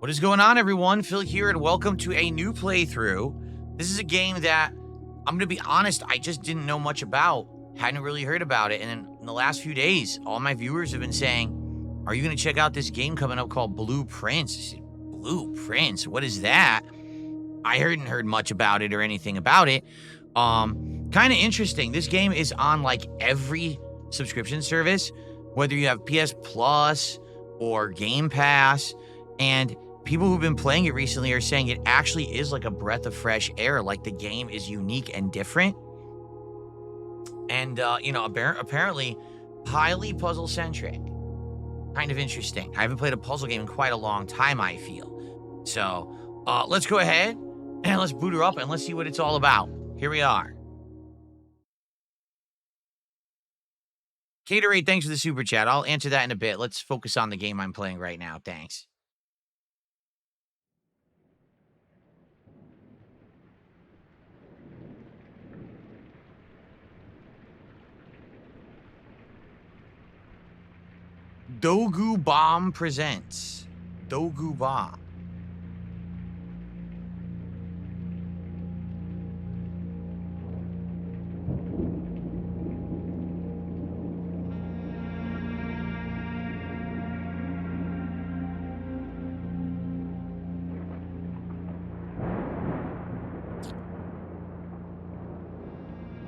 What is going on, everyone? Phil here, and welcome to a new playthrough. This is a game that, I'm going to be honest, I just didn't know much about. Hadn't really heard about it. And in the last few days, all my viewers have been saying, are you going to check out this game coming up called Blueprints? I said, Blueprints? What is that? I hadn't heard much about it or anything about it. Kind of interesting. This game is on like every subscription service, whether you have PS Plus or Game Pass, and people who've been playing it recently are saying it actually is like a breath of fresh air. Like the game is unique and different. And, apparently highly puzzle centric. Kind of interesting. I haven't played a puzzle game in quite a long time, I feel. So, let's go ahead and let's boot her up and let's see what it's all about. Here we are. Caterate, thanks for the super chat. I'll answer that in a bit. Let's focus on the game I'm playing right now. Thanks. Dogu Bomb presents Dogu Bomb.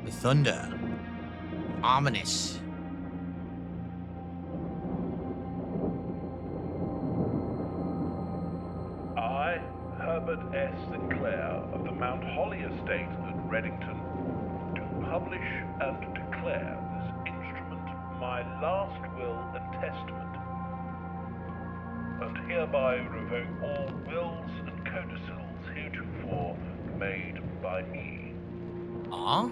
The thunder. Ominous. I, Herbert S. Sinclair of the Mount Holly Estate at Reddington, do publish and declare this instrument my last will and testament, and hereby revoke all wills and codicils heretofore made by me. Huh?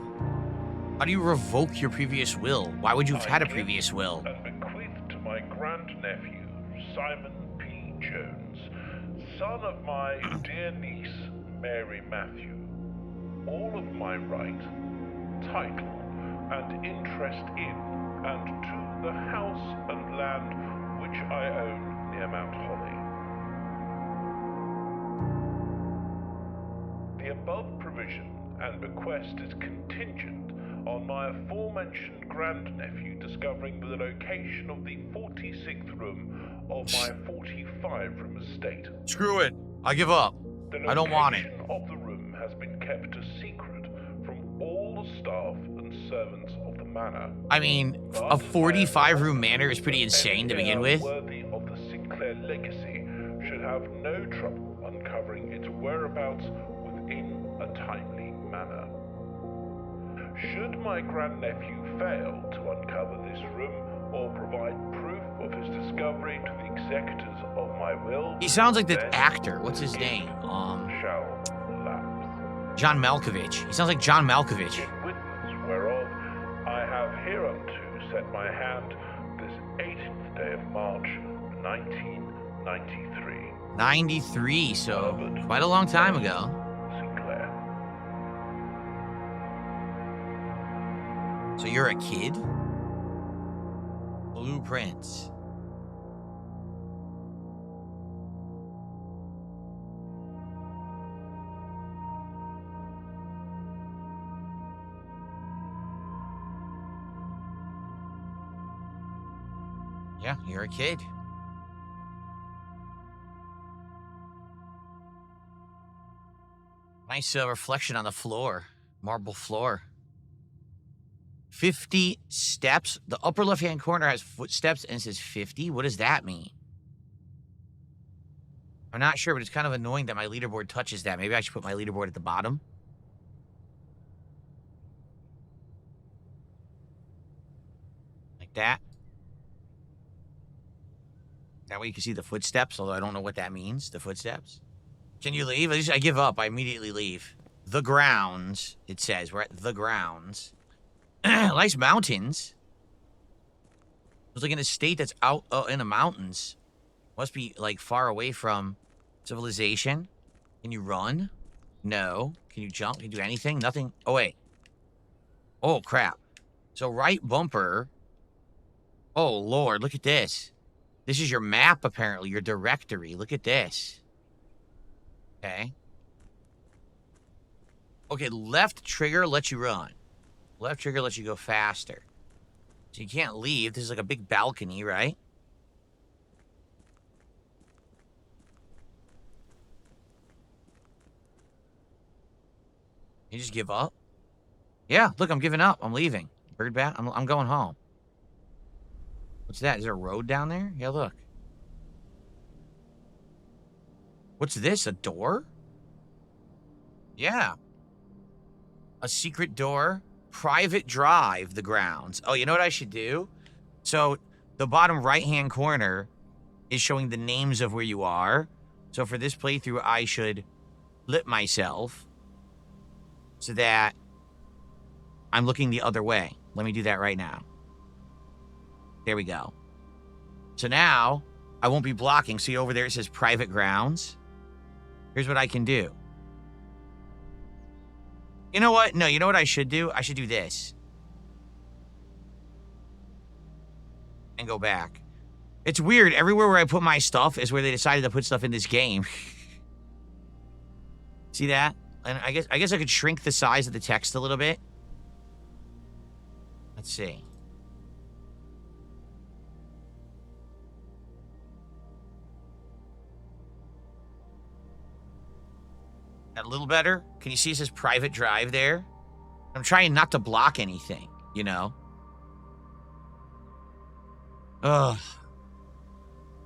How do you revoke your previous will? Why would you have had a previous will? And bequeath to my grandnephew, Simon P. Jones, son of my dear niece, Mary Matthew, all of my right, title, and interest in and to the house and land which I own near Mount Holly. The above provision and bequest is contingent on my aforementioned grandnephew discovering the location of the 46th room of my 45-room estate. Screw it. I give up. I don't want it. The location of the room has been kept a secret from all the staff and servants of the manor. I mean, a 45-room manor is pretty insane to begin with. Worthy of the Sinclair legacy should have no trouble uncovering its whereabouts within a timely manner. Should my grandnephew fail to uncover this room or provide proof of his discovery to the executors of my will, He sounds like the actor. What's his name? shall lapse. John Malkovich. He sounds like John Malkovich. In witness whereof I have hereunto set my hand this 18th day of March, 1993. 93, so quite a long time ago. Sinclair. So you're a kid? Blueprints. Yeah, you're a kid. Nice reflection on the floor. Marble floor. 50 steps. The upper left-hand corner has footsteps and it says 50. What does that mean? I'm not sure, but it's kind of annoying that my leaderboard touches that. Maybe I should put my leaderboard at the bottom. Like that. That way you can see the footsteps, although I don't know what that means, the footsteps. Can you leave? I give up. I immediately leave. The grounds, it says. We're at the grounds. Nice mountains. It's like an estate that's out in the mountains. Must be like far away from civilization. Can you run? No. Can you jump? Can you do anything? Nothing. Oh, wait. Oh, crap. So right bumper. Oh, Lord. Look at this. This is your map, apparently. Your directory. Look at this. Okay. Okay, left trigger lets you run. Left trigger lets you go faster. So you can't leave. This is like a big balcony, right? You just give up? Yeah, look, I'm giving up. I'm leaving. Bird bat, I'm going home. What's that? Is there a road down there? Yeah, look. What's this? A door? Yeah. A secret door. Private drive, the grounds. Oh, you know what I should do? So, the bottom right-hand corner is showing the names of where you are. So, for this playthrough, I should flip myself so that I'm looking the other way. Let me do that right now. There we go. So now, I won't be blocking. See over there, it says private grounds. Here's what I can do. You know what? No, you know what I should do? I should do this. And go back. It's weird. Everywhere where I put my stuff is where they decided to put stuff in this game. See that? And I guess I could shrink the size of the text a little bit. Let's see. That a little better? Can you see it says private drive there? I'm trying not to block anything, you know? Ugh.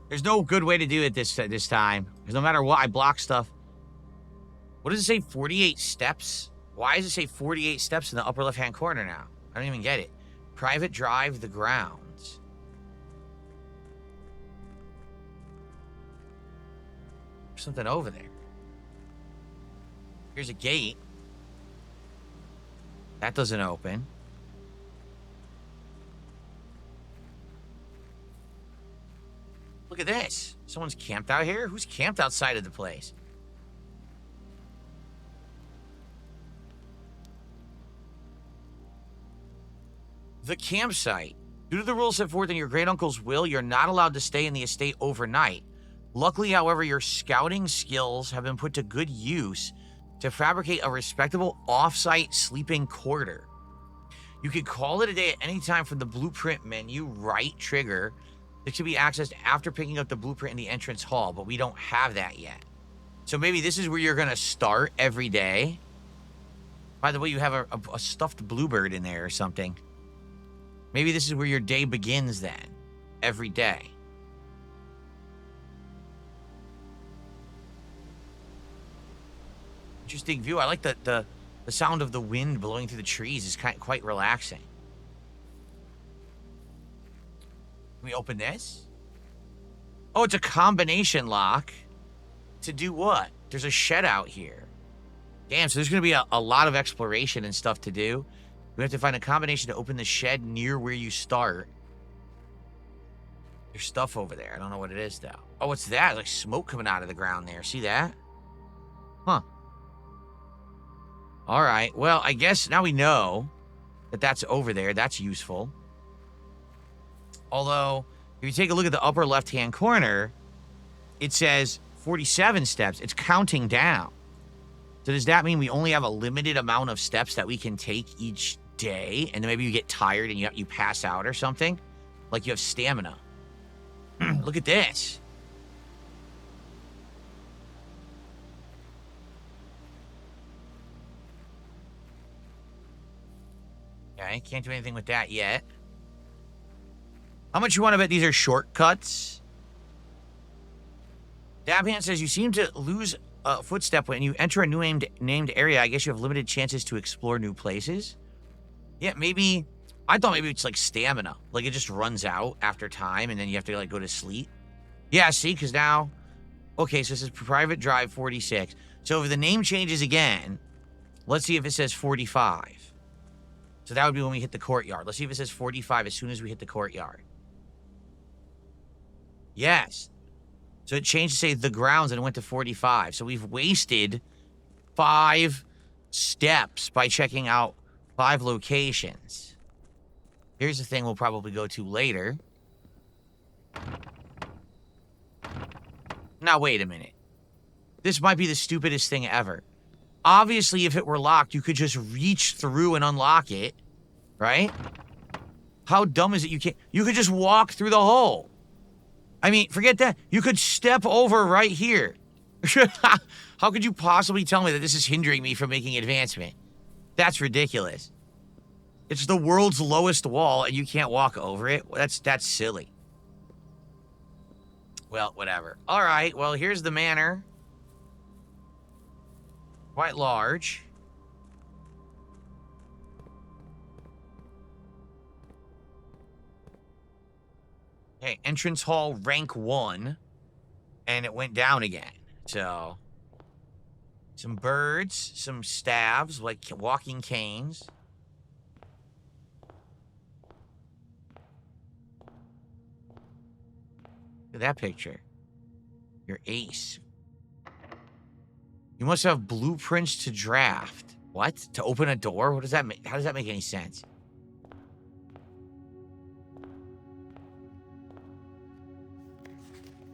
There's no good way to do it this time. Because no matter what, I block stuff. What does it say? 48 steps? Why does it say 48 steps in the upper left-hand corner now? I don't even get it. Private drive the grounds. There's something over there. Here's a gate. That doesn't open. Look at this. Someone's camped out here? Who's camped outside of the place? The campsite. Due to the rules set forth in your great uncle's will, you're not allowed to stay in the estate overnight. Luckily, however, your scouting skills have been put to good use to fabricate a respectable off-site sleeping quarter. You can call it a day at any time from the blueprint menu, right trigger. It can be accessed after picking up the blueprint in the entrance hall, but we don't have that yet. So maybe this is where you're going to start every day. By the way, you have a stuffed bluebird in there or something. Maybe this is where your day begins then, every day. Interesting view. I like the sound of the wind blowing through the trees is quite relaxing. Can we open this? Oh, it's a combination lock. To do what? There's a shed out here. Damn, so there's going to be a lot of exploration and stuff to do. We have to find a combination to open the shed near where you start. There's stuff over there. I don't know what it is, though. Oh, what's that? There's like smoke coming out of the ground there. See that? Huh. All right. Well, I guess now we know that that's over there. That's useful. Although, if you take a look at the upper left-hand corner, it says 47 steps. It's counting down. So does that mean we only have a limited amount of steps that we can take each day? And then maybe you get tired and you pass out or something? Like you have stamina. Look at this. Okay, can't do anything with that yet. How much you want to bet these are shortcuts? Dabhand says, you seem to lose a footstep when you enter a new named area. I guess you have limited chances to explore new places. Yeah, maybe. I thought maybe it's like stamina. Like it just runs out after time and then you have to like go to sleep. Yeah, see, because now. Okay, so this is private drive 46. So if the name changes again, let's see if it says 45. So that would be when we hit the courtyard. Let's see if it says 45 as soon as we hit the courtyard. Yes. So it changed to say the grounds and it went to 45. So we've wasted 5 steps by checking out 5 locations. Here's the thing we'll probably go to later. Now, wait a minute. This might be the stupidest thing ever. Obviously, if it were locked, you could just reach through and unlock it, right? How dumb is it you could just walk through the hole. I mean, forget that. You could step over right here. How could you possibly tell me that this is hindering me from making advancement? That's ridiculous. It's the world's lowest wall and you can't walk over it? That's silly. Well, whatever. All right, well, here's the manor. Quite large. Okay, entrance hall rank 1. And it went down again. So, some birds, some staves, like walking canes. Look at that picture. Your ace. You must have blueprints to draft. What? To open a door? What does that make? How does that make any sense?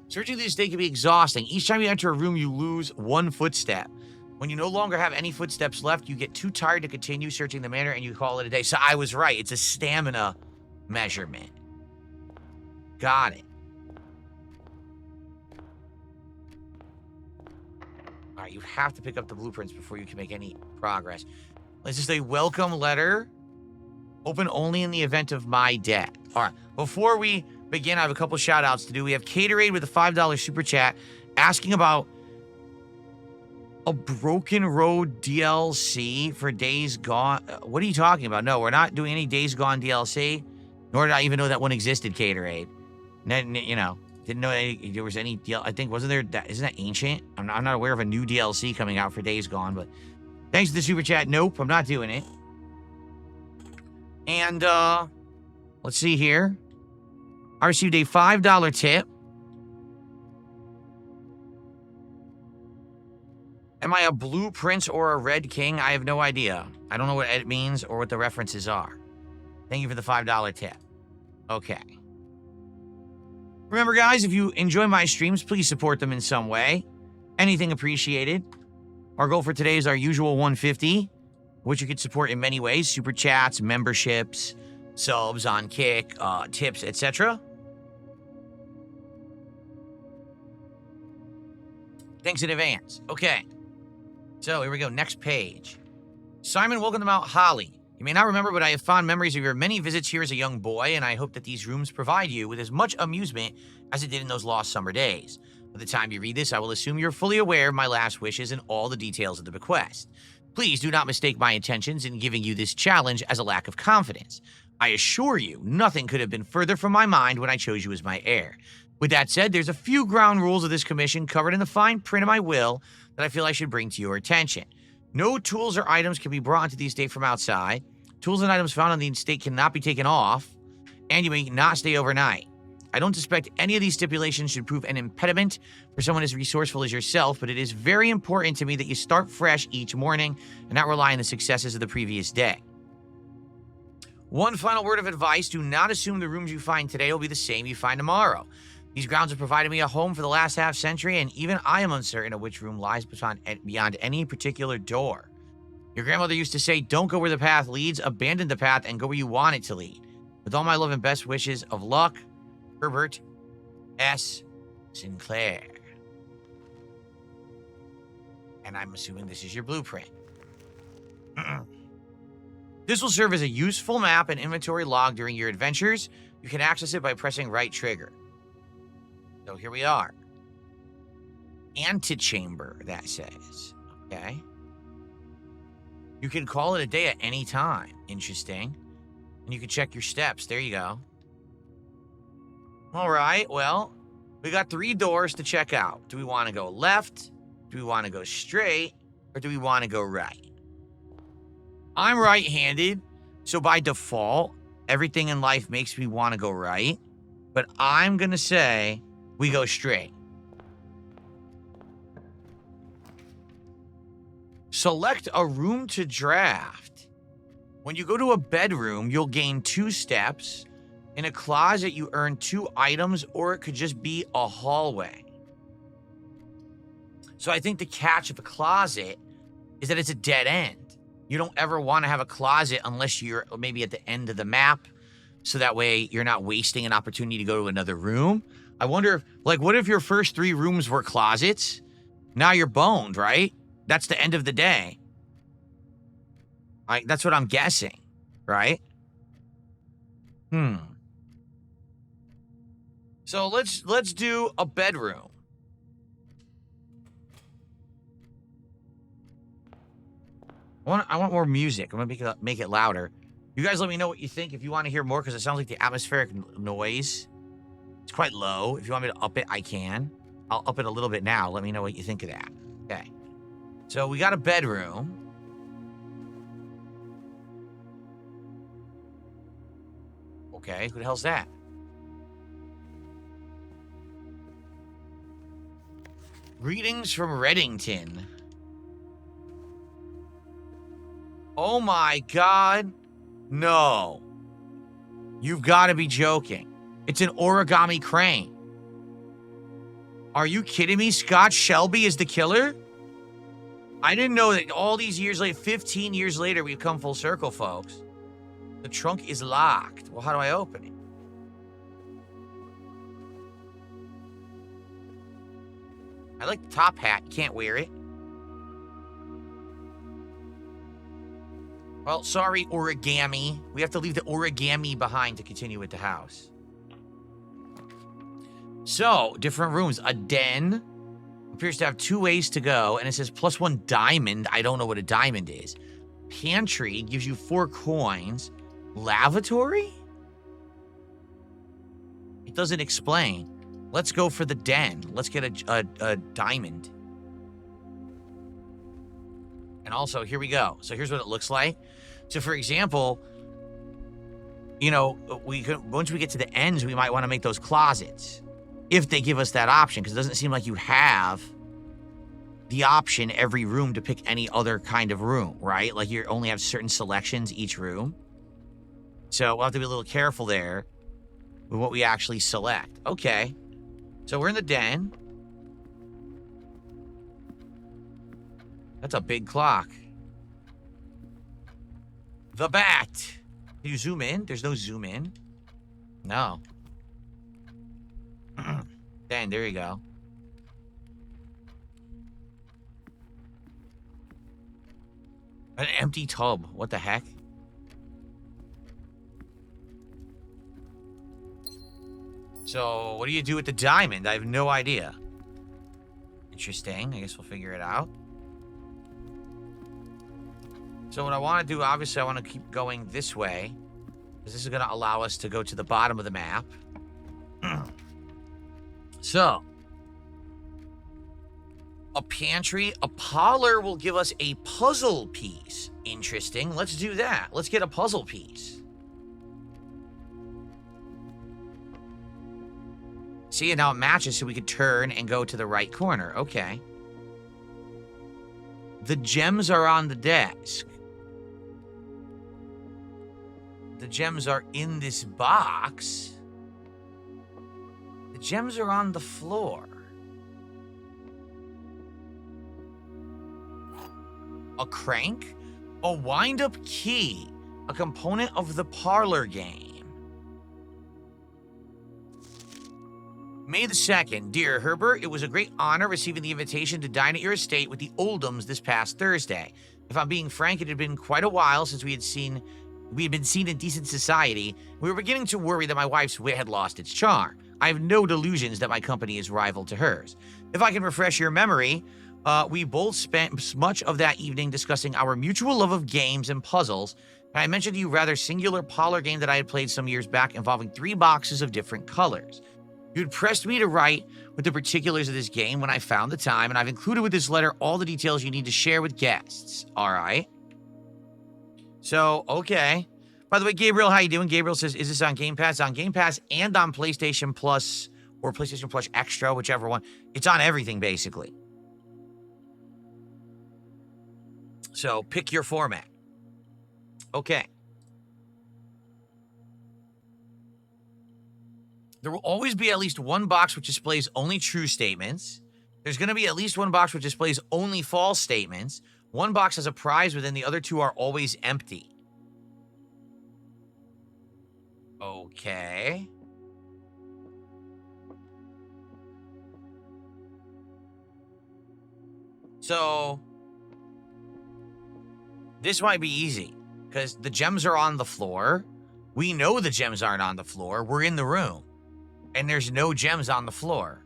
Searching this day can be exhausting. Each time you enter a room, you lose 1 footstep. When you no longer have any footsteps left, you get too tired to continue searching the manor and you call it a day. So I was right. It's a stamina measurement. Got it. All right, you have to pick up the blueprints before you can make any progress. Let's just say welcome letter. Open only in the event of my death. All right, before we begin, I have a couple shout outs to do. We have Caterade with a $5 super chat asking about a Broken Road DLC for Days Gone. What are you talking about? No, we're not doing any Days Gone DLC, nor did I even know that one existed, Caterade. You know, didn't know there was any DLC. I think, wasn't there, isn't that ancient? I'm not aware of a new DLC coming out for Days Gone, but thanks to the super chat. Nope, I'm not doing it. And, let's see here. I received a $5 tip. Am I a blue prince or a red king? I have no idea. I don't know what it means or what the references are. Thank you for the $5 tip. Okay. Remember, guys, if you enjoy my streams, please support them in some way. Anything appreciated. Our goal for today is our usual $150, which you can support in many ways. Super chats, memberships, subs on Kick, tips, etc. Thanks in advance. Okay. So here we go. Next page. Simon, welcome to Mount Holly. You may not remember, but I have fond memories of your many visits here as a young boy, and I hope that these rooms provide you with as much amusement as it did in those lost summer days. By the time you read this, I will assume you're fully aware of my last wishes and all the details of the bequest. Please do not mistake my intentions in giving you this challenge as a lack of confidence. I assure you, nothing could have been further from my mind when I chose you as my heir. With that said, there's a few ground rules of this commission covered in the fine print of my will that I feel I should bring to your attention. No tools or items can be brought into the estate from outside. Tools and items found on the estate cannot be taken off, and you may not stay overnight. I don't suspect any of these stipulations should prove an impediment for someone as resourceful as yourself, but it is very important to me that you start fresh each morning and not rely on the successes of the previous day. One final word of advice: do not assume the rooms you find today will be the same you find tomorrow. These grounds have provided me a home for the last half-century, and even I am uncertain of which room lies beyond any particular door. Your grandmother used to say, don't go where the path leads, abandon the path, and go where you want it to lead. With all my love and best wishes of luck, Herbert S. Sinclair. And I'm assuming this is your blueprint. This will serve as a useful map and inventory log during your adventures. You can access it by pressing right trigger. So here we are. Antechamber, that says. Okay. You can call it a day at any time. Interesting. And you can check your steps. There you go. All right, well, we got 3 doors to check out. Do we want to go left? Do we want to go straight? Or do we want to go right? I'm right-handed, so by default, everything in life makes me want to go right. But I'm going to say we go straight. Select a room to draft. When you go to a bedroom, you'll gain 2 steps. In a closet, you earn 2 items, or it could just be a hallway. So I think the catch of a closet is that it's a dead end. You don't ever want to have a closet unless you're maybe at the end of the map. So that way you're not wasting an opportunity to go to another room. I wonder if, like, what if your first 3 rooms were closets? Now you're boned, right? That's the end of the day. That's what I'm guessing, right? So let's do a bedroom. I want more music. I'm gonna make it louder. You guys let me know what you think if you want to hear more, because it sounds like the atmospheric noise. It's quite low. If you want me to up it, I can. I'll up it a little bit now. Let me know what you think of that. Okay. So we got a bedroom. Okay, who the hell's that? Greetings from Reddington. Oh my god. No. You've got to be joking. It's an origami crane. Are you kidding me? Scott Shelby is the killer? I didn't know that all these years later, 15 years later, we've come full circle, folks. The trunk is locked. Well, how do I open it? I like the top hat. You can't wear it. Well, sorry, origami. We have to leave the origami behind to continue with the house. So, different rooms. A den appears to have 2 ways to go, and it says +1 diamond. I don't know what a diamond is. Pantry gives you 4 coins. Lavatory? It doesn't explain. Let's go for the den. Let's get a diamond. And also, here we go. So here's what it looks like. So, for example, you know, once we get to the ends, we might want to make those closets. If they give us that option, because it doesn't seem like you have the option every room to pick any other kind of room, right? Like you only have certain selections each room. So we'll have to be a little careful there with what we actually select. Okay. So we're in the den. That's a big clock. The bat. Can you zoom in? There's no zoom in. No. Then, there you go. An empty tub. What the heck? So, what do you do with the diamond? I have no idea. Interesting. I guess we'll figure it out. So what I want to do, obviously, I want to keep going this way, because this is going to allow us to go to the bottom of the map. So, a pantry, a parlor will give us a puzzle piece. Interesting. Let's do that. Let's get a puzzle piece. See, and now it matches, so we could turn and go to the right corner. Okay. The gems are on the desk. The gems are in this box. The gems are on the floor. A crank? A wind-up key. A component of the Parlor game. May the 2nd. Dear Herbert, it was a great honor receiving the invitation to dine at your estate with the Oldhams this past Thursday. If I'm being frank, it had been quite a while since we had been seen in decent society. We were beginning to worry that my wife's wit had lost its charm. I have no delusions that my company is rival to hers. If I can refresh your memory, we both spent much of that evening discussing our mutual love of games and puzzles. And I mentioned to you a rather singular parlor game that I had played some years back involving 3 boxes of different colors. You had pressed me to write with the particulars of this game when I found the time, and I've included with this letter all the details you need to share with guests. All right. So, okay. By the way, Gabriel, how you doing? Gabriel says, is this on Game Pass? It's on Game Pass and on PlayStation Plus or PlayStation Plus Extra, whichever one. It's on everything, basically. So, pick your format. Okay. There will always be at least one box which displays only true statements. There's going to be at least one box which displays only false statements. One box has a prize within, the other two are always empty. Okay. So, this might be easy, because the gems are on the floor. We know the gems aren't on the floor. We're in the room, and there's no gems on the floor.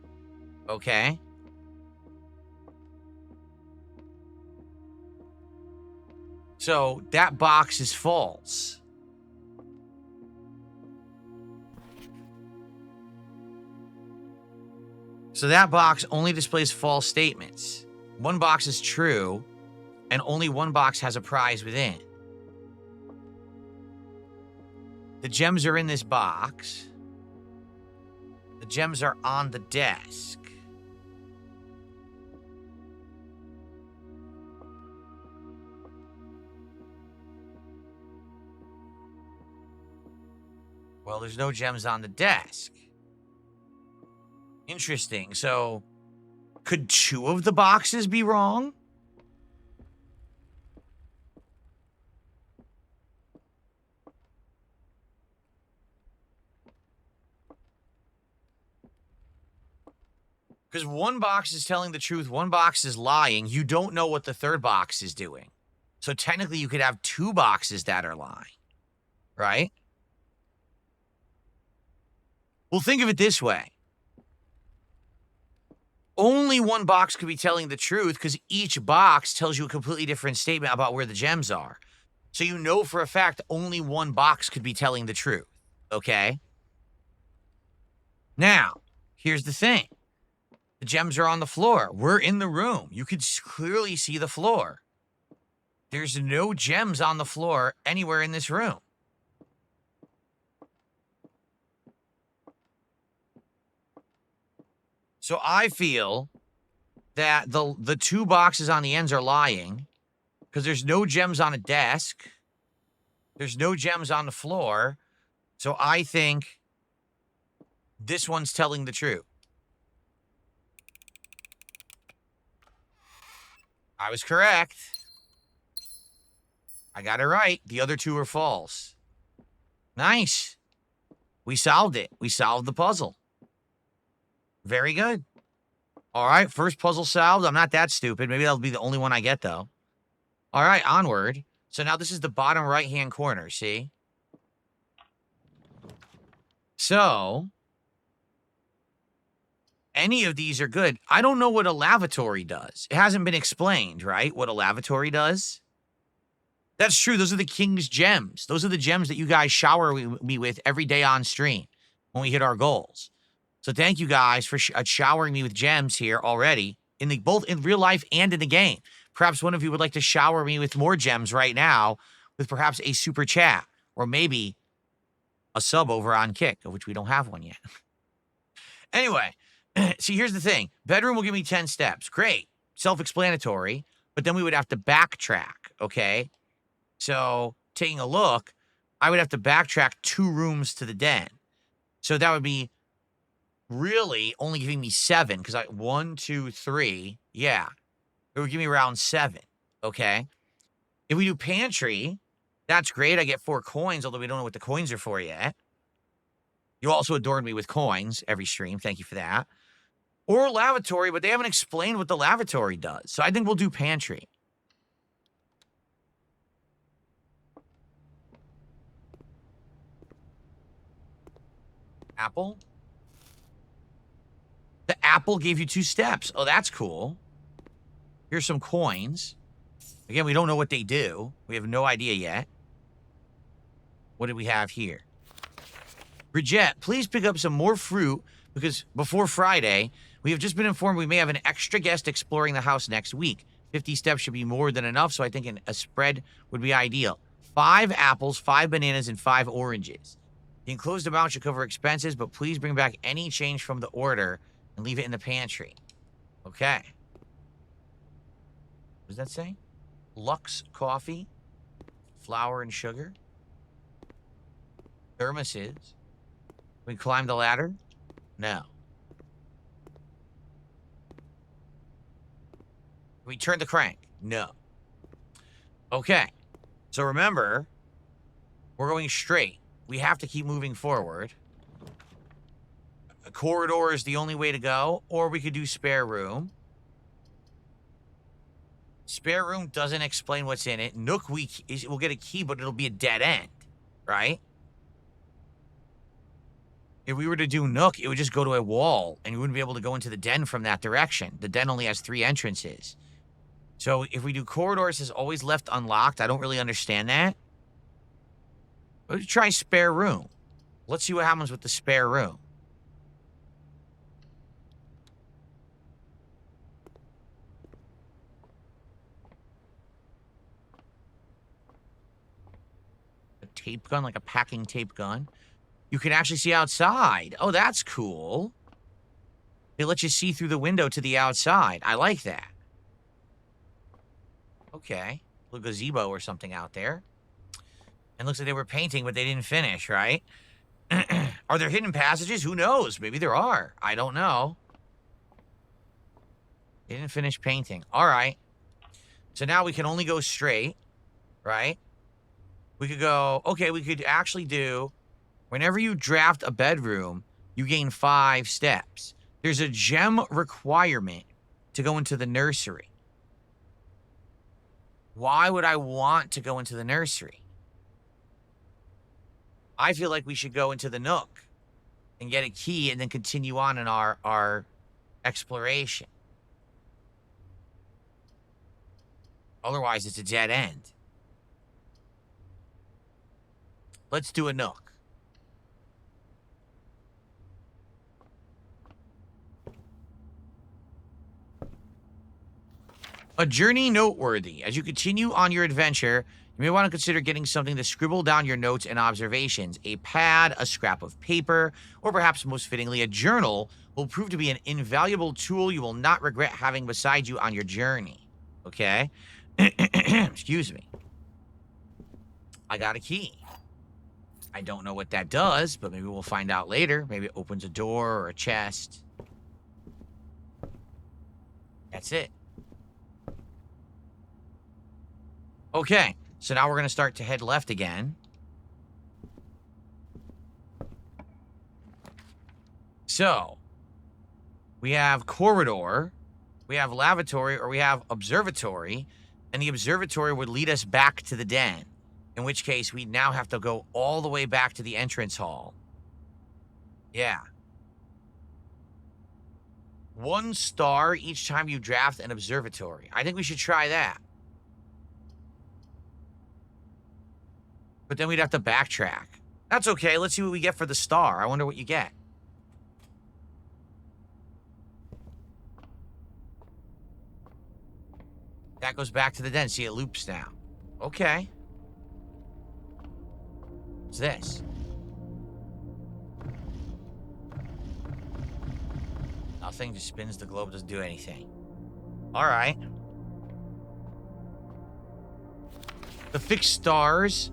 Okay? So, that box is false. So that box only displays false statements. One box is true, and only one box has a prize within. The gems are in this box. The gems are on the desk. Well, there's no gems on the desk. Interesting. So, could two of the boxes be wrong? Because one box is telling the truth, one box is lying. You don't know what the third box is doing. So technically, you could have two boxes that are lying, right? Well, think of it this way. Only one box could be telling the truth because each box tells you a completely different statement about where the gems are. So you know for a fact only one box could be telling the truth, okay? Now, here's the thing. The gems are on the floor. We're in the room. You could clearly see the floor. There's no gems on the floor anywhere in this room. So I feel that the two boxes on the ends are lying because there's no gems on a desk. There's no gems on the floor. So I think this one's telling the truth. I was correct. I got it right. The other two are false. Nice. We solved it. We solved the puzzle. Very good. All right, first puzzle solved. I'm not that stupid. Maybe that'll be the only one I get, though. All right, onward. So now this is the bottom right-hand corner, see? So, any of these are good. I don't know what a lavatory does. It hasn't been explained, right? What a lavatory does? That's true. Those are the king's gems. Those are the gems that you guys shower me with every day on stream when we hit our goals. So thank you guys for showering me with gems here already, both in real life and in the game. Perhaps one of you would like to shower me with more gems right now with perhaps a super chat or maybe a sub over on Kick, of which we don't have one yet. Anyway, see, here's the thing. Bedroom will give me 10 steps. Great. Self-explanatory. But then we would have to backtrack, okay? So taking a look, I would have to backtrack 2 rooms to the den. So that would be really only giving me 7 because 1, 2, 3. Yeah. It would give me around 7. Okay. If we do pantry, that's great. I get 4 coins, although we don't know what the coins are for yet. You also adored me with coins every stream. Thank you for that. Or lavatory, but they haven't explained what the lavatory does. So I think we'll do pantry. Apple? The apple gave you 2 steps. Oh, that's cool. Here's some coins. Again, we don't know what they do. We have no idea yet. What do we have here? Bridget, please pick up some more fruit because before Friday, we have just been informed we may have an extra guest exploring the house next week. 50 steps should be more than enough, so I think a spread would be ideal. 5 apples, 5 bananas, and 5 oranges. The enclosed amount should cover expenses, but please bring back any change from the order and leave it in the pantry. Okay. What does that say? Lux coffee, flour and sugar, thermoses. We climb the ladder? No. We turn the crank. No. Okay. So remember, we're going straight. We have to keep moving forward. A corridor is the only way to go, or we could do spare room. Spare room doesn't explain what's in it. Nook, we'll get a key, but it'll be a dead end, right? If we were to do Nook, it would just go to a wall, and you wouldn't be able to go into the den from that direction. The den only has 3 entrances. So if we do corridors is always left unlocked, I don't really understand that. Let's try spare room. Let's see what happens with the spare room. A tape gun, like a packing tape gun. You can actually see outside. Oh, that's cool. It lets you see through the window to the outside. I like that. Okay. A little gazebo or something out there. And looks like they were painting, but they didn't finish, right? Are there hidden passages? Who knows? Maybe there are. I don't know. They didn't finish painting. All right. So now we can only go straight, right? We could go... Okay, we could actually do... Whenever you draft a bedroom, you gain 5 steps. There's a gem requirement to go into the nursery. Why would I want to go into the nursery? I feel like we should go into the Nook and get a key and then continue on in our exploration. Otherwise, it's a dead end. Let's do a Nook. A journey noteworthy. As you continue on your adventure, you may want to consider getting something to scribble down your notes and observations. A pad, a scrap of paper, or perhaps most fittingly, a journal will prove to be an invaluable tool you will not regret having beside you on your journey. Okay? Excuse me. I got a key. I don't know what that does, but maybe we'll find out later. Maybe it opens a door or a chest. That's it. Okay, so now we're going to start to head left again. So, we have corridor, we have lavatory, or we have observatory, and the observatory would lead us back to the den, in which case we now have to go all the way back to the entrance hall. Yeah. 1 star each time you draft an observatory. I think we should try that. But then we'd have to backtrack. That's okay. Let's see what we get for the star. I wonder what you get. That goes back to the den. See, it loops now. Okay. What's this? Nothing. Just spins the globe. Doesn't do anything. All right. The fixed stars...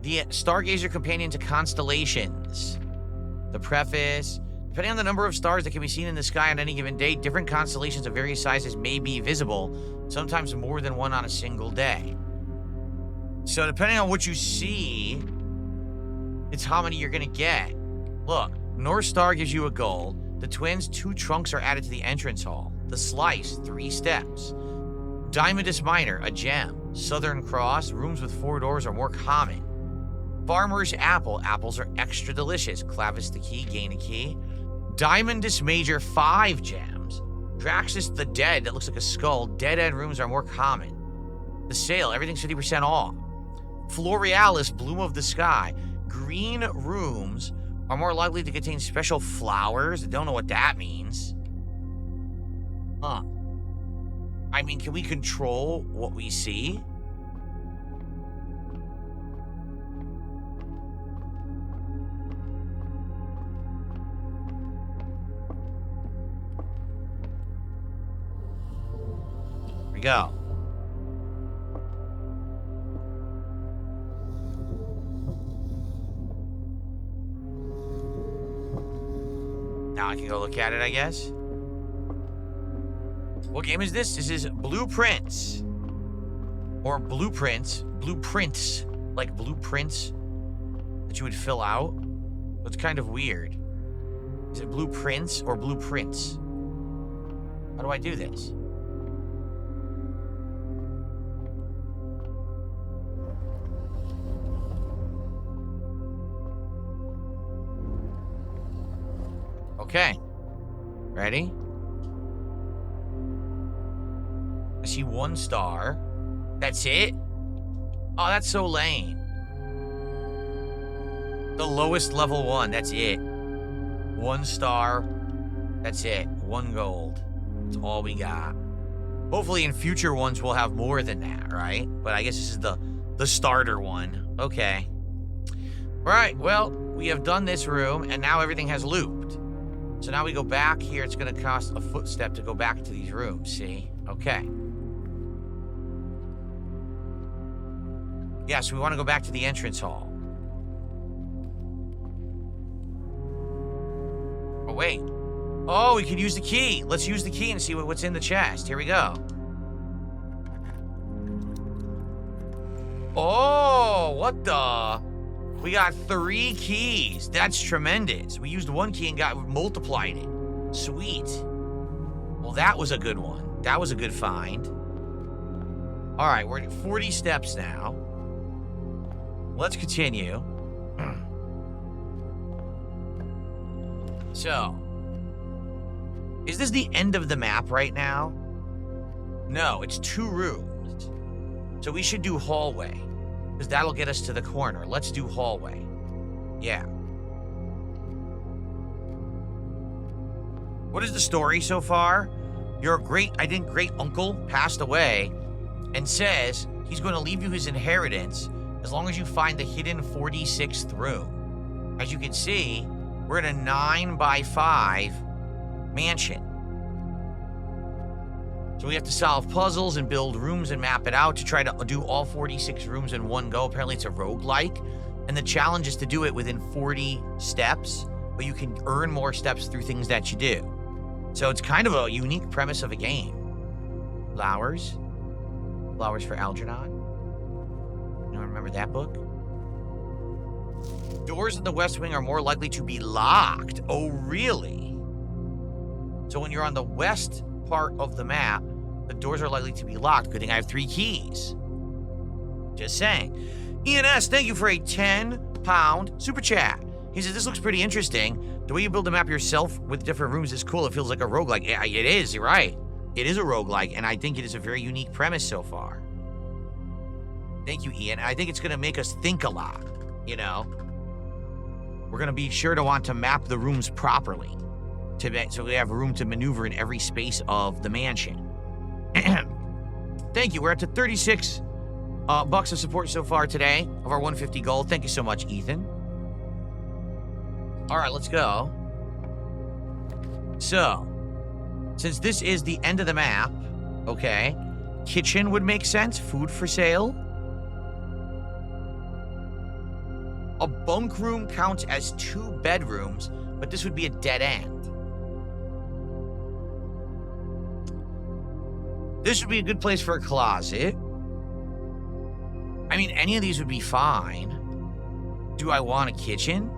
The Stargazer Companion to Constellations. The preface. Depending on the number of stars that can be seen in the sky on any given day, different constellations of various sizes may be visible, sometimes more than one on a single day. So depending on what you see, it's how many you're going to get. Look, North Star gives you a gold. The Twins, 2 trunks are added to the entrance hall. The Slice, 3 steps. Diamondus Minor, a gem. Southern Cross, rooms with 4 doors are more common. Farmer's Apple. Apples are extra delicious. Clavis the key, gain a key. Diamondus Major, 5 gems. Draxus the Dead, that looks like a skull. Dead end rooms are more common. The Sale, everything's 50% off. Florealis, Bloom of the Sky. Green rooms are more likely to contain special flowers. I don't know what that means. Huh. I mean, can we control what we see? We go. Now I can go look at it, I guess. What game is this? This is Blueprints. Or Blueprints. Blueprints. Like blueprints that you would fill out. It's kind of weird. Is it Blueprints or Blueprints? How do I do this? Okay. Ready? I see 1 star. That's it? Oh, that's so lame. The lowest level 1, that's it. 1 star. That's it. 1 gold. That's all we got. Hopefully in future ones we'll have more than that, right? But I guess this is the starter one. Okay. Right, well, we have done this room, and now everything has looped. So now we go back here. It's going to cost a footstep to go back to these rooms, see? Okay. Yeah, so we want to go back to the entrance hall. Oh, wait. Oh, we could use the key. Let's use the key and see what's in the chest. Here we go. Oh, what the? We got 3 keys. That's tremendous. We used 1 key and multiplied it. Sweet. Well, that was a good one. That was a good find. All right, we're at 40 steps now. Let's continue. So, is this the end of the map right now? No, it's 2 rooms. So we should do hallway, because that'll get us to the corner. Let's do hallway. Yeah. What is the story so far? Your great uncle passed away and says he's going to leave you his inheritance as long as you find the hidden 46th room. As you can see, we're in a 9x5 mansion. So we have to solve puzzles and build rooms and map it out to try to do all 46 rooms in one go. Apparently it's a roguelike, and the challenge is to do it within 40 steps, but you can earn more steps through things that you do. So it's kind of a unique premise of a game. Flowers. Flowers for Algernon. You don't remember that book? Doors in the West Wing are more likely to be locked. Oh, really? So when you're on the west part of the map, the doors are likely to be locked. Good thing I have 3 keys. Just saying. Ian S., thank you for a £10 super chat. He says, this looks pretty interesting. The way you build a map yourself with different rooms is cool. It feels like a roguelike. It is, you're right. It is a roguelike, and I think it is a very unique premise so far. Thank you, Ian. I think it's going to make us think a lot, you know? We're going to be sure to want to map the rooms properly, so we have room to maneuver in every space of the mansion. Thank you. We're at to 36 bucks of support so far today of our 150 gold. Thank you so much, Ethan. All right, let's go. So, since this is the end of the map, okay, kitchen would make sense. Food for sale. A bunk room counts as 2 bedrooms, but this would be a dead end. This would be a good place for a closet. I mean, any of these would be fine. Do I want a kitchen?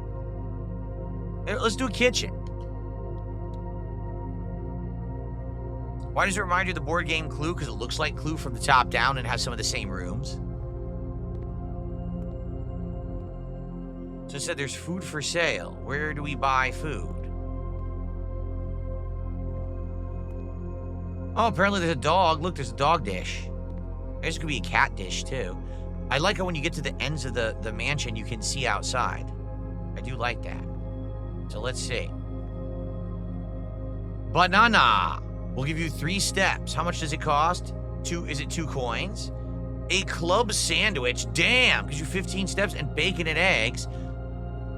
Let's do a kitchen. Why does it remind you of the board game Clue? Because it looks like Clue from the top down and has some of the same rooms. So it said there's food for sale. Where do we buy food? Oh, apparently there's a dog. Look, there's a dog dish. There's gonna be a cat dish, too. I like how when you get to the ends of the mansion, you can see outside. I do like that. So let's see. Banana. We'll give you 3 steps. How much does it cost? Is it 2 coins? A club sandwich. Damn. Gives you 15 steps and bacon and eggs.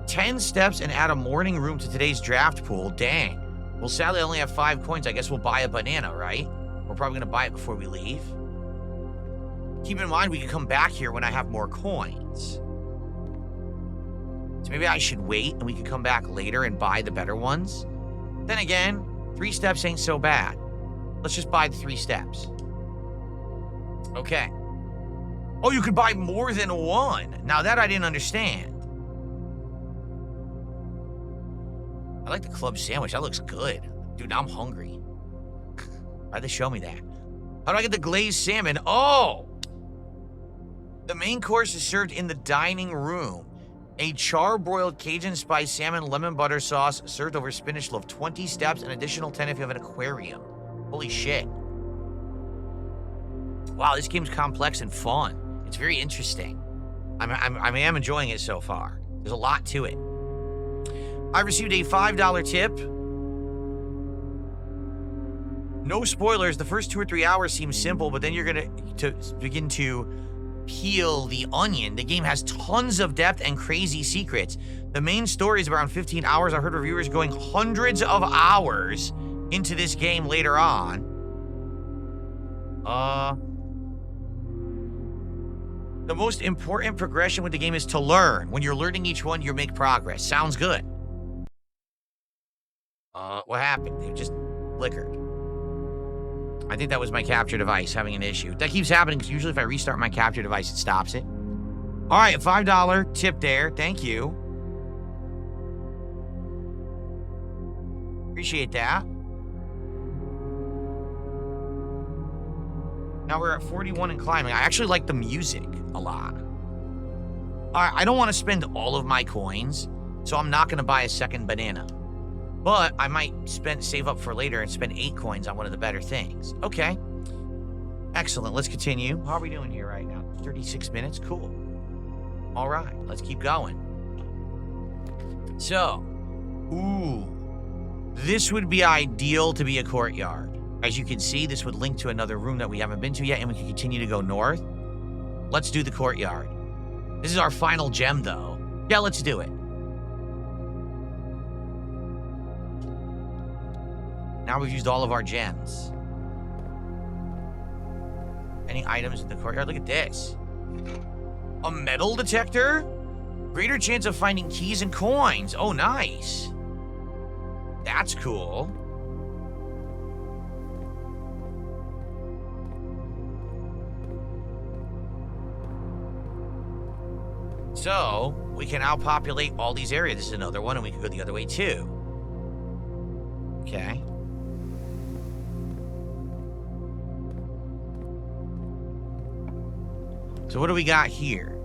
10 steps and add a morning room to today's draft pool. Dang. Well, sadly, I only have 5 coins. I guess we'll buy a banana, right? We're probably going to buy it before we leave. Keep in mind, we can come back here when I have more coins. So maybe I should wait and we can come back later and buy the better ones. Then again, 3 steps ain't so bad. Let's just buy the 3 steps. Okay. Oh, you could buy more than one. Now that I didn't understand. I like the club sandwich. That looks good. Dude, now I'm hungry. Why'd they show me that? How do I get the glazed salmon? Oh! The main course is served in the dining room. A charbroiled Cajun spice salmon lemon butter sauce served over spinach loaf. 20 steps, an additional 10 if you have an aquarium. Holy shit. Wow, this game's complex and fun. It's very interesting. I am enjoying it so far. There's a lot to it. I received a $5 tip. No spoilers. The first 2 or 3 hours seem simple, but then you're going to begin to peel the onion. The game has tons of depth and crazy secrets. The main story is around 15 hours. I've heard reviewers going hundreds of hours into this game later on. The most important progression with the game is to learn. When you're learning each one, you make progress. Sounds good. What happened? It just flickered. I think that was my capture device having an issue. That keeps happening because usually if I restart my capture device, it stops it. All right, $5 tip there. Thank you. Appreciate that. Now we're at 41 and climbing. I actually like the music a lot. All right, I don't want to spend all of my coins, so I'm not going to buy a second banana. But I might save up for later and spend 8 coins on one of the better things. Okay. Excellent. Let's continue. How are we doing here right now? 36 minutes? Cool. All right. Let's keep going. So, this would be ideal to be a courtyard. As you can see, this would link to another room that we haven't been to yet, and we can continue to go north. Let's do the courtyard. This is our final gem, though. Yeah, let's do it. Now we've used all of our gems. Any items in the courtyard? Look at this. A metal detector? Greater chance of finding keys and coins. Oh, nice. That's cool. So, we can now populate all these areas. This is another one, and we can go the other way, too. Okay. So what do we got here?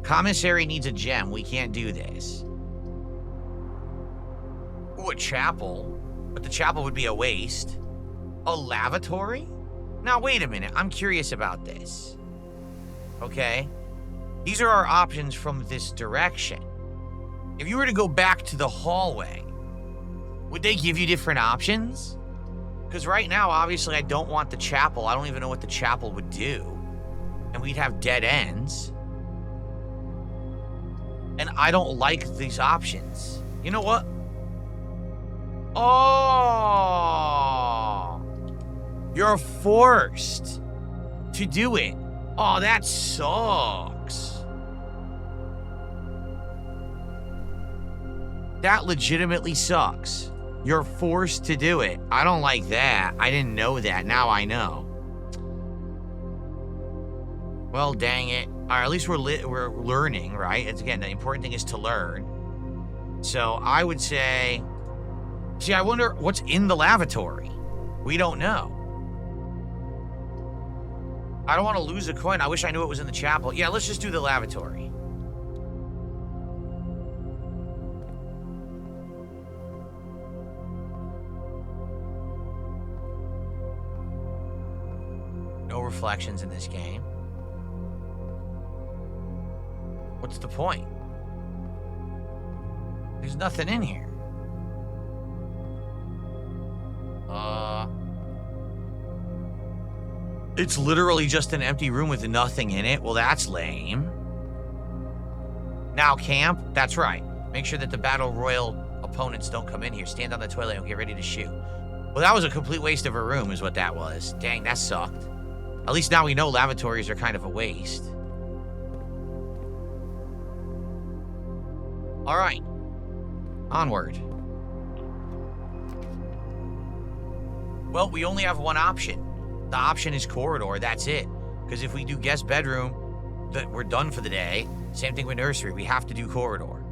Commissary needs a gem. We can't do this. Ooh, a chapel. But the chapel would be a waste. A lavatory? Now, wait a minute. I'm curious about this. Okay. These are our options from this direction. If you were to go back to the hallway, would they give you different options? Because right now, obviously, I don't want the chapel. I don't even know what the chapel would do. And we'd have dead ends. And I don't like these options. You know what? Oh! You're forced to do it. Oh, that sucks. That legitimately sucks. You're forced to do it. I don't like that. I didn't know that. Now I know. Well, dang it. All right, at least we're learning, right? It's, again, the important thing is to learn. So I would say... See, I wonder what's in the lavatory. We don't know. I don't want to lose a coin. I wish I knew it was in the chapel. Yeah, let's just do the lavatory. No reflections in this game. What's the point? There's nothing in here. It's literally just an empty room with nothing in it. Well, that's lame. Now camp? That's right. Make sure that the battle royal opponents don't come in here. Stand on the toilet and get ready to shoot. Well, that was a complete waste of a room is what that was. Dang, that sucked. At least now we know lavatories are kind of a waste. All right. Onward. Well, we only have one option. The option is corridor. That's it. Because if we do guest bedroom, we're done for the day. Same thing with nursery. We have to do corridor.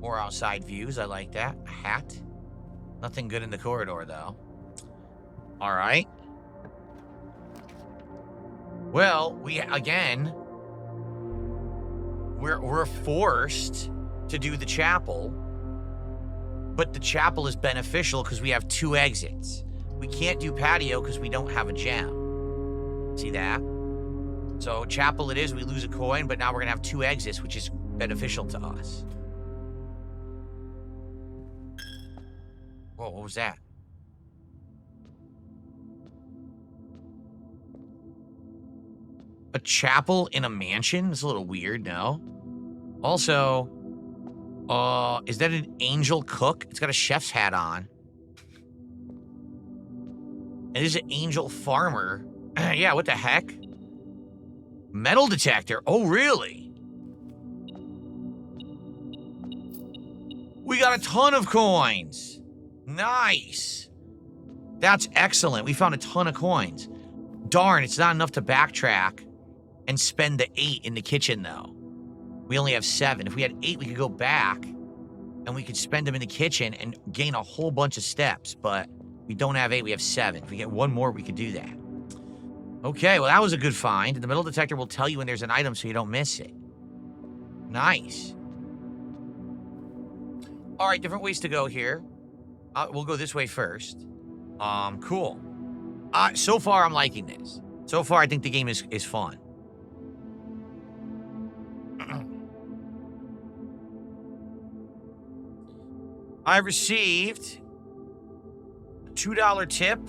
More outside views. I like that. A hat. Nothing good in the corridor, though. All right. Well, we're forced to do the chapel, but the chapel is beneficial because we have 2 exits. We can't do patio because we don't have a gem. See that? So chapel it is, we lose a coin, but now we're gonna have 2 exits, which is beneficial to us. Whoa, what was that? A chapel in a mansion? It's a little weird, no? Also, is that an angel cook? It's got a chef's hat on. It is an angel farmer. Yeah, what the heck? Metal detector. Oh, really? We got a ton of coins. Nice. That's excellent. We found a ton of coins. Darn, it's not enough to backtrack and spend the 8 in the kitchen, though. We only have 7. If we had 8, we could go back and we could spend them in the kitchen and gain a whole bunch of steps, but we don't have 8, we have 7. If we get 1 more, we could do that. Okay, well, that was a good find. The metal detector will tell you when there's an item so you don't miss it. Nice. All right, different ways to go here. We'll go this way first. Cool. So far, I'm liking this. So far, I think the game is fun. I received a $2 tip.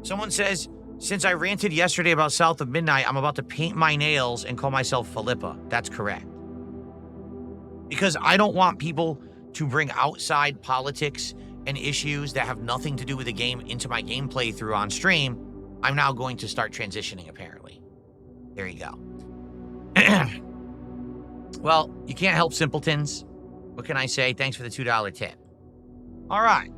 Someone says, since I ranted yesterday about South of Midnight, I'm about to paint my nails and call myself Philippa. That's correct. Because I don't want people to bring outside politics and issues that have nothing to do with the game into my game playthrough on stream. I'm now going to start transitioning, apparently. There you go. Well, you can't help simpletons. What can I say? Thanks for the $2 tip. All right.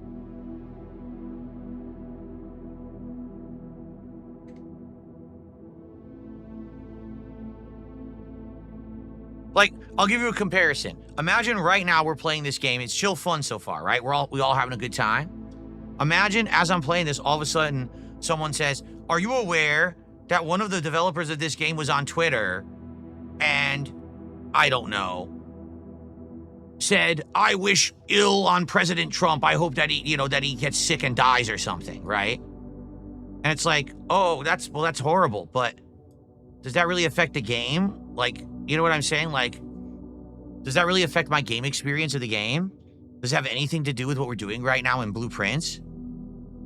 Like, I'll give you a comparison. Imagine right now we're playing this game. It's chill fun so far, right? We all having a good time. Imagine as I'm playing this, all of a sudden, someone says, are you aware that one of the developers of this game was on Twitter and, I don't know, said, I wish ill on President Trump. I hope that he gets sick and dies or something, right? And it's like, oh, that's horrible. But does that really affect the game? Like, you know what I'm saying? Like, does that really affect my game experience of the game? Does it have anything to do with what we're doing right now in Blueprints?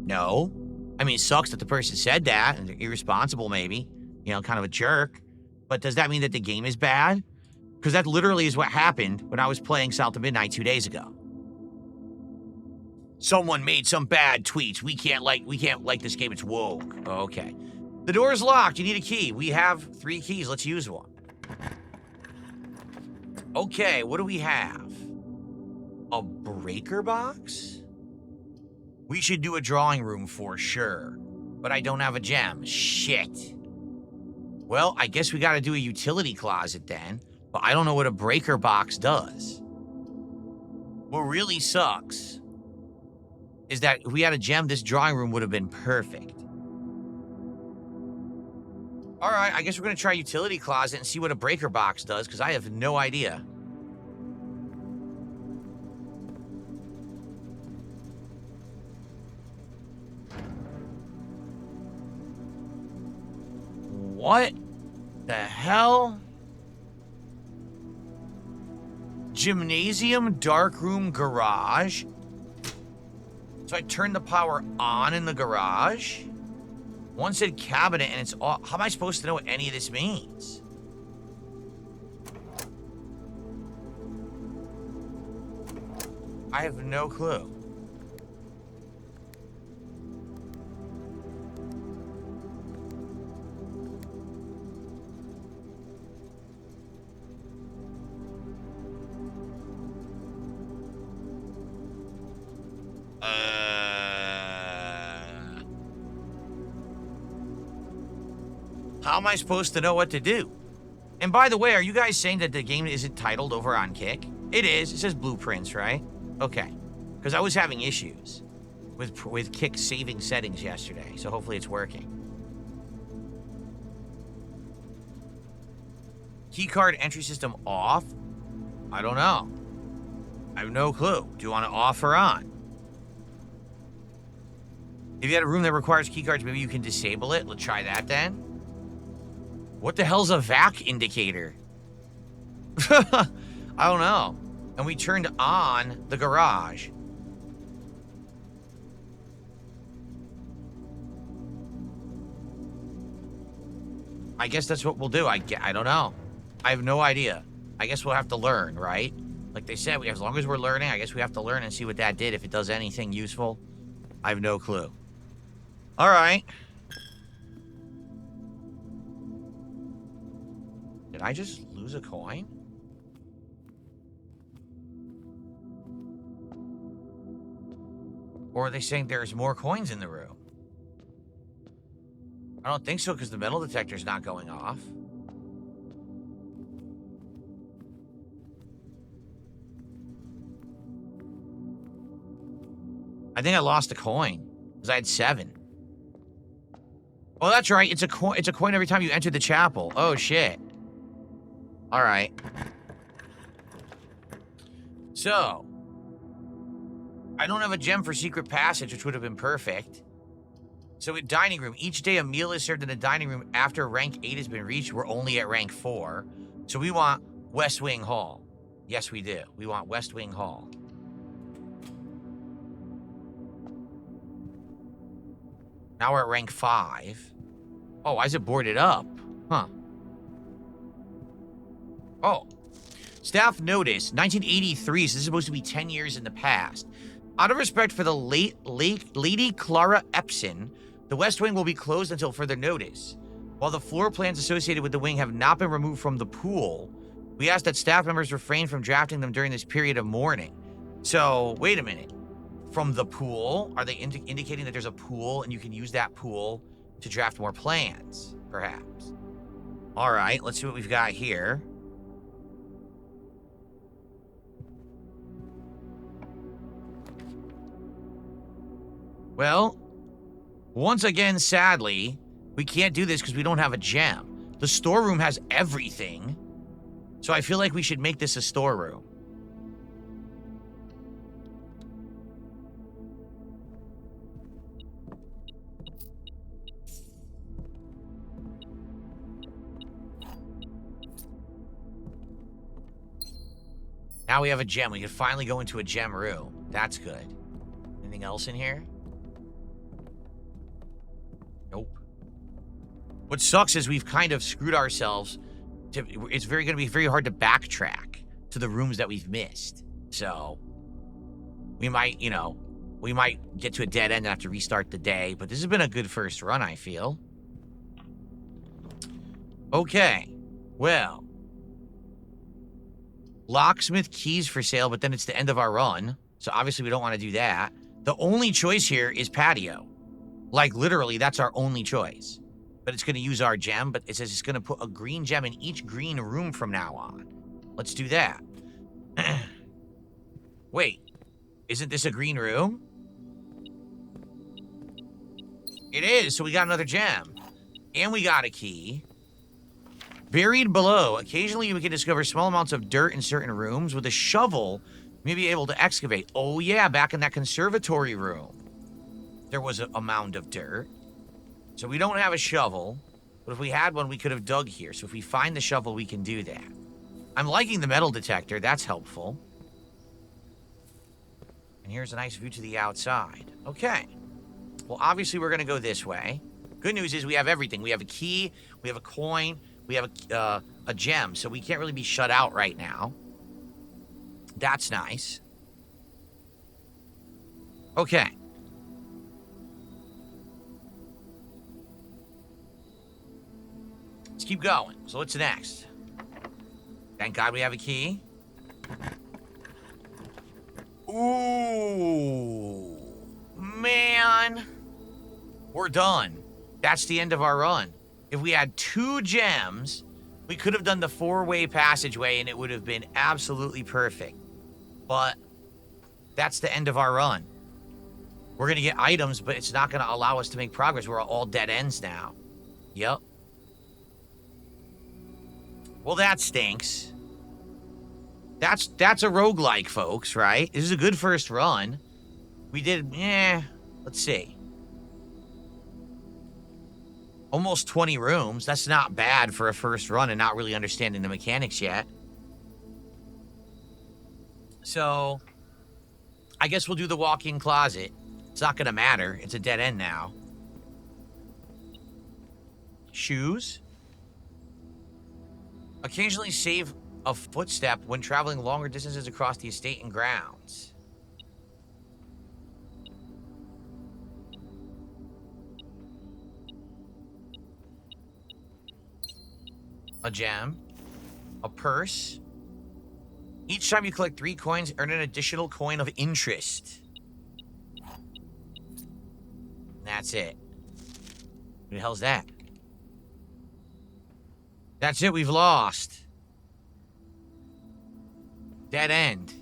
No. I mean, it sucks that the person said that and they're irresponsible, maybe, kind of a jerk. But does that mean that the game is bad? Because that literally is what happened when I was playing South of Midnight 2 days ago. Someone made some bad tweets. We can't like this game. It's woke. Okay. The door is locked. You need a key. We have 3 keys. Let's use one. Okay, what do we have? A breaker box? We should do a drawing room for sure. But I don't have a gem. Shit. Well, I guess we gotta do a utility closet then. But I don't know what a breaker box does. What really sucks is that if we had a gem, this drawing room would have been perfect. All right, I guess we're going to try utility closet and see what a breaker box does, because I have no idea. What the hell? Gymnasium, darkroom, garage. So I turned the power on in the garage. One said cabinet and it's off. How am I supposed to know what any of this means? I have no clue. How am I supposed to know what to do? And by the way, are you guys saying that the game isn't titled over on Kick? It is. It says Blueprints, right? Okay. Because I was having issues with Kick saving settings yesterday, so hopefully it's working. Keycard entry system off? I don't know. I have no clue. Do you want it off or on? If you had a room that requires keycards, maybe you can disable it. Let's try that then. What the hell's a vac indicator? I don't know. And we turned on the garage. I guess that's what we'll do. I don't know. I have no idea. I guess we'll have to learn, right? Like they said, as long as we're learning, I guess we have to learn and see what that did, if it does anything useful. I have no clue. All right. Did I just lose a coin? Or are they saying there's more coins in the room? I don't think so, because the metal detector's not going off. I think I lost a coin, because I had 7. Oh, that's right. It's a coin every time you enter the chapel. Oh, shit. All right. So, I don't have a gem for secret passage, which would have been perfect. So at dining room, each day a meal is served in the dining room after rank 8 has been reached. We're only at rank 4. So we want West Wing Hall. Yes, we do. We want West Wing Hall. Now we're at rank 5. Oh, why is it boarded up? Huh. Oh. Staff notice, 1983, so this is supposed to be 10 years in the past. Out of respect for the late Lady Clara Epson, the West Wing will be closed until further notice. While the floor plans associated with the wing have not been removed from the pool, we ask that staff members refrain from drafting them during this period of mourning. So, wait a minute. From the pool? Are they indicating that there's a pool and you can use that pool to draft more plans, perhaps? All right, let's see what we've got here. Well, once again, sadly, we can't do this because we don't have a gem. The storeroom has everything, so I feel like we should make this a storeroom. Now we have a gem. We can finally go into a gem room. That's good. Anything else in here? Nope. What sucks is we've kind of screwed ourselves. It's going to be very hard to backtrack to the rooms that we've missed. So, we might, we might get to a dead end and have to restart the day. But this has been a good first run, I feel. Okay. Well. Locksmith keys for sale, but then it's the end of our run. So, obviously, we don't want to do that. The only choice here is Patio. Like, literally, that's our only choice. But it's going to use our gem, but it says it's going to put a green gem in each green room from now on. Let's do that. Wait, isn't this a green room? It is, so we got another gem. And we got a key. Buried below, occasionally we can discover small amounts of dirt in certain rooms. With a shovel, we may be able to excavate. Oh yeah, back in that conservatory room. There was a mound of dirt. So we don't have a shovel, but if we had one, we could have dug here. So if we find the shovel, we can do that. I'm liking the metal detector. That's helpful. And here's a nice view to the outside. Okay. Well, obviously, we're going to go this way. Good news is we have everything. We have a key. We have a coin. We have a gem. So we can't really be shut out right now. That's nice. Okay. Let's keep going. So what's next? Thank God we have a key. Ooh. man. We're done. That's the end of our run. If we had 2 gems, we could have done the 4-way passageway and it would have been absolutely perfect. But that's the end of our run. We're going to get items, but it's not going to allow us to make progress. We're all dead ends now. Yep. Well, that stinks. That's a roguelike, folks, right? This is a good first run. We did, let's see. Almost 20 rooms. That's not bad for a first run and not really understanding the mechanics yet. So, I guess we'll do the walk-in closet. It's not going to matter. It's a dead end now. Shoes. Occasionally save a footstep when traveling longer distances across the estate and grounds. A gem. A purse. Each time you collect 3 coins, earn an additional coin of interest. That's it. What the hell's that? That's it, we've lost. Dead end.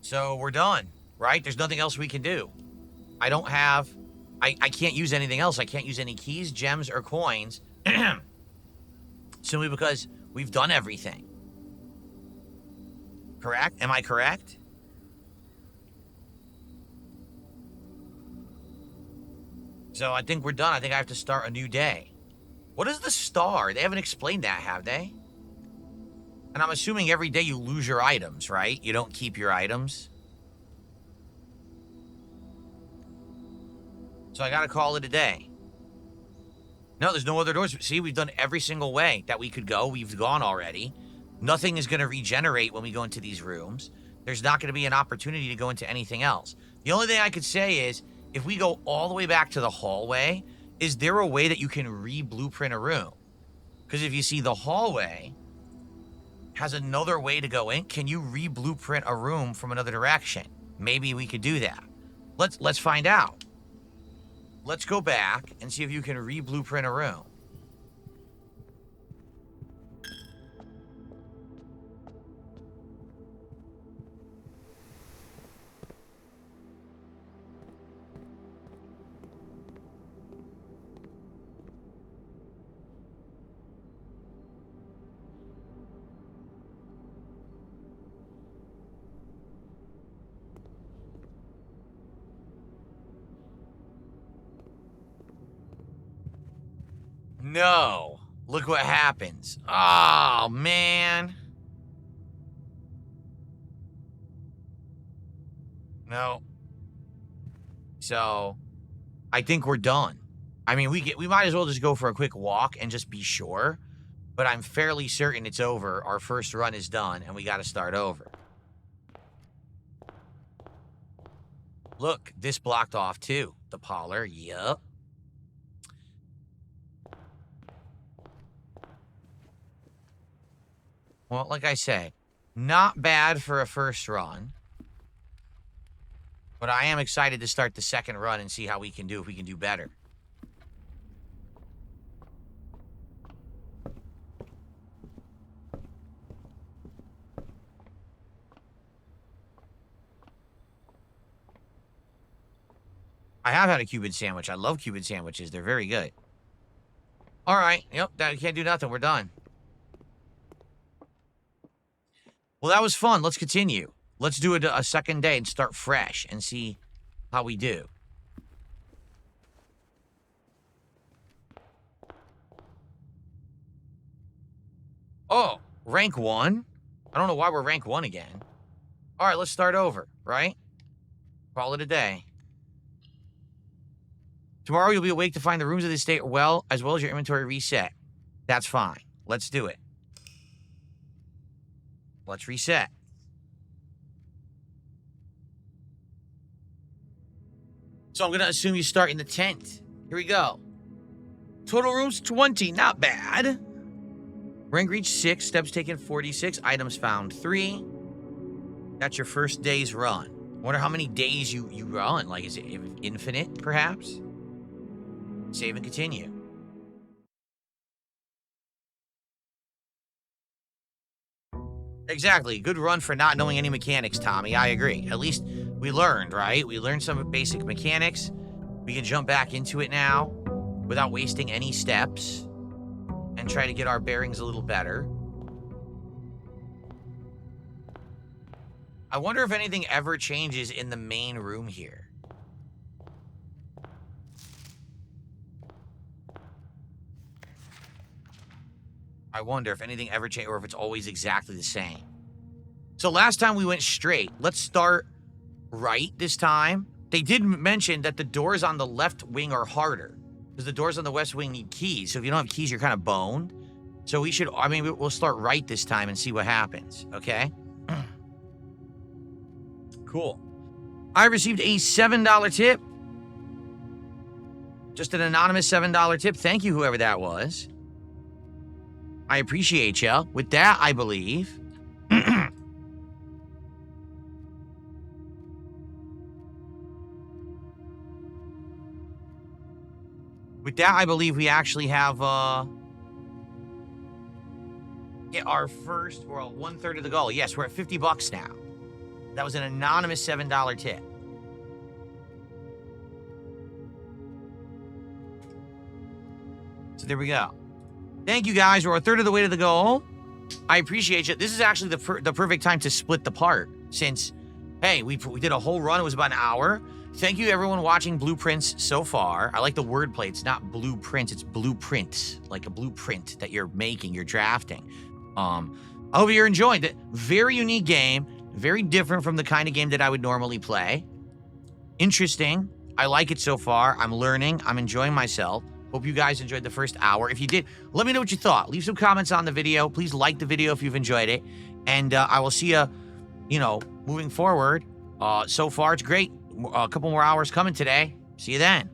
So we're done, right? There's nothing else we can do. I don't have... I can't use anything else. I can't use any keys, gems, or coins. Simply because we've done everything. Correct? Am I correct? So I think we're done. I think I have to start a new day. What is the star? They haven't explained that, have they? And I'm assuming every day you lose your items, right? You don't keep your items. So I gotta call it a day. No, there's no other doors. See, we've done every single way that we could go. We've gone already. Nothing is gonna regenerate when we go into these rooms. There's not gonna be an opportunity to go into anything else. The only thing I could say is, if we go all the way back to the hallway, is there a way that you can re-blueprint a room? Because if you see the hallway has another way to go in, can you re-blueprint a room from another direction? Maybe we could do that. Let's find out. Let's go back and see if you can re-blueprint a room. No. Look what happens. Oh, man. No. So, I think we're done. I mean, we might as well just go for a quick walk and just be sure. But I'm fairly certain it's over. Our first run is done, and we got to start over. Look, this blocked off too. The parlor, yup. Well, like I say, not bad for a first run. But I am excited to start the second run and see how we can do, if we can do better. I have had a Cuban sandwich. I love Cuban sandwiches. They're very good. All right. Yep, that can't do nothing. We're done. Well, that was fun. Let's continue. Let's do it a second day and start fresh and see how we do. Oh, rank 1? I don't know why we're rank 1 again. All right, let's start over, right? Call it a day. Tomorrow you'll be awake to find the rooms of the estate as well as your inventory reset. That's fine. Let's do it. Let's reset. So I'm going to assume you start in the tent. Here we go. Total rooms 20. Not bad. Rank reached 6. Steps taken 46. Items found 3. That's your first day's run. Wonder how many days you run. Like, is it infinite, perhaps? Save and continue. Exactly. Good run for not knowing any mechanics, Tommy. I agree. At least we learned, right? We learned some basic mechanics. We can jump back into it now without wasting any steps and try to get our bearings a little better. I wonder if anything ever changes in the main room here. I wonder if anything ever changes or if it's always exactly the same. So last time we went straight. Let's start right this time. They did mention that the doors on the left wing are harder because the doors on the west wing need keys. So if you don't have keys, you're kind of boned. So we should, I mean, we'll start right this time and see what happens. Okay. Cool. I received a $7 tip. Just an anonymous $7 tip. Thank you, whoever that was. I appreciate you. With that, I believe. With that, I believe we actually have, get our first, well, 1/3 of the goal. Yes, we're at $50 now. That was an anonymous $7 tip. So there we go. Thank you, guys. We're a third of the way to the goal. I appreciate you. This is actually the perfect time to split the part since, hey, we did a whole run. It was about an hour. Thank you, everyone watching Blueprints so far. I like the wordplay. It's not blueprints. It's blueprints, like a blueprint that you're making, you're drafting. I hope you're enjoying it. Very unique game. Very different from the kind of game that I would normally play. Interesting. I like it so far. I'm learning. I'm enjoying myself. Hope you guys enjoyed the first hour. If you did, let me know what you thought. Leave some comments on the video. Please like the video if you've enjoyed it. And I will see you, moving forward. So far, it's great. A couple more hours coming today. See you then.